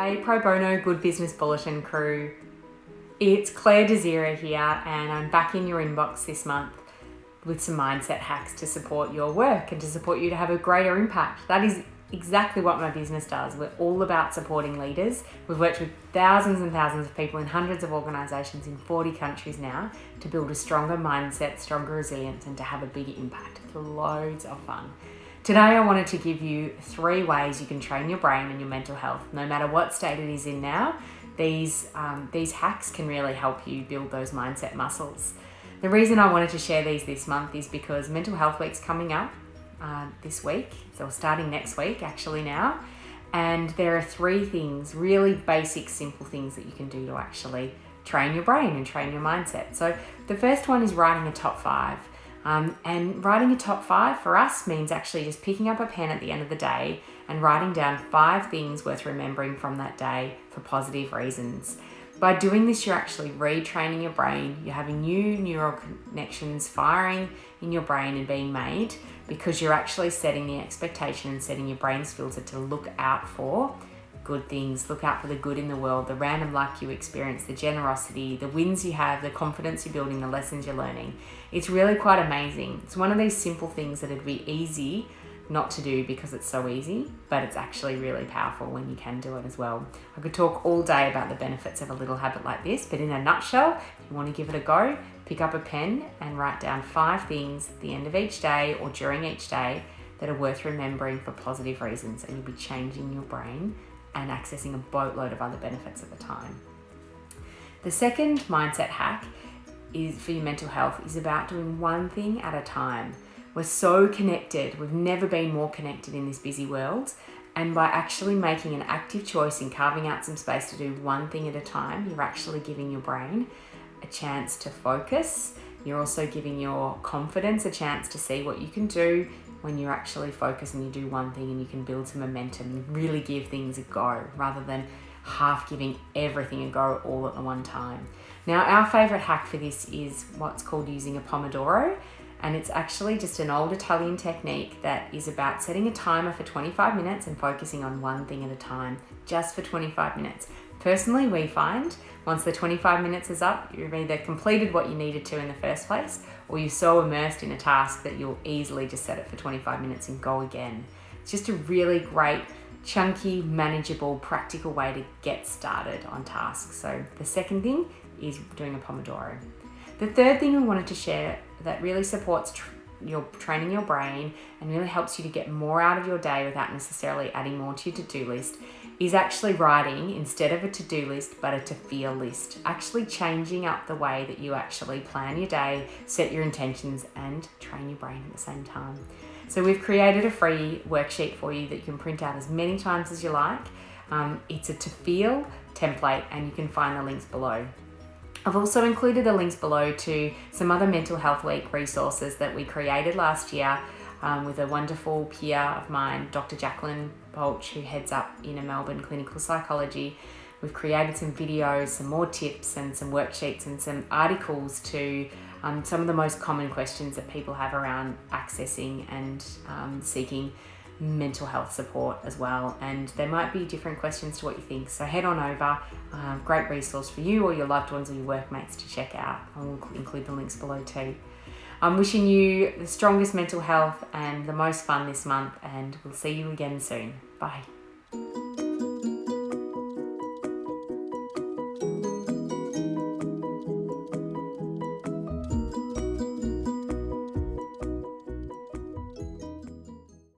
Hey Pro Bono Good Business Bulletin crew, it's Claire Desira here and I'm back in your inbox this month with some mindset hacks to support your work and to support you to have a greater impact. That is exactly what my business does. We're all about supporting leaders. We've worked with thousands and thousands of people in hundreds of organisations in 40 countries now to build a stronger mindset, stronger resilience and to have a bigger impact. It's loads of fun. Today I wanted to give you 3 ways you can train your brain and your mental health. No matter what state it is in now, these hacks can really help you build those mindset muscles. The reason I wanted to share these this month is because Mental Health Week's coming up this week, so starting next week actually now, and there are 3 things, really basic, simple things that you can do to actually train your brain and train your mindset. So the first one is writing a top 5. And writing a top 5 for us means actually just picking up a pen at the end of the day and writing down 5 things worth remembering from that day for positive reasons. By doing this, you're actually retraining your brain. You're having new neural connections firing in your brain and being made because you're actually setting the expectation and setting your brain's filter to look out for good things, look out for the good in the world, the random luck you experience, the generosity, the wins you have, the confidence you're building, the lessons you're learning. It's really quite amazing. It's one of these simple things that it'd be easy not to do because it's so easy, but it's actually really powerful when you can do it as well. I could talk all day about the benefits of a little habit like this, but in a nutshell, if you want to give it a go, pick up a pen and write down 5 things at the end of each day or during each day that are worth remembering for positive reasons, and you'll be changing your brain and accessing a boatload of other benefits at the time. The second mindset hack is for your mental health is about doing one thing at a time. We're so connected. We've never been more connected in this busy world. And by actually making an active choice and carving out some space to do one thing at a time, you're actually giving your brain a chance to focus. You're also giving your confidence a chance to see what you can do when you actually focus and you do one thing and you can build some momentum and really give things a go rather than half giving everything a go all at the one time. Now, our favorite hack for this is what's called using a Pomodoro, and it's actually just an old Italian technique that is about setting a timer for 25 minutes and focusing on one thing at a time, just for 25 minutes. Personally, we find once the 25 minutes is up, you've either completed what you needed to in the first place, or you're so immersed in a task that you'll easily just set it for 25 minutes and go again. It's just a really great, chunky, manageable, practical way to get started on tasks. So the second thing is doing a Pomodoro. The third thing we wanted to share that really supports your training your brain and really helps you to get more out of your day without necessarily adding more to your to-do list is actually writing, instead of a to-do list, but a to-feel list. Actually changing up the way that you actually plan your day, set your intentions, and train your brain at the same time. So we've created a free worksheet for you that you can print out as many times as you like. It's a to-feel template and you can find the links below. I've also included the links below to some other Mental Health Week resources that we created last year with a wonderful peer of mine, Dr. Jacqueline Bolch, who heads up Inner Melbourne Clinical Psychology. We've created some videos, some more tips and some worksheets and some articles to some of the most common questions that people have around accessing and seeking mental health support as well, and there might be different questions to what you think, so head on over. Great resource for you or your loved ones or your workmates to check out. I will include the links below too. I'm wishing you the strongest mental health and the most fun this month, and we'll see you again soon. Bye.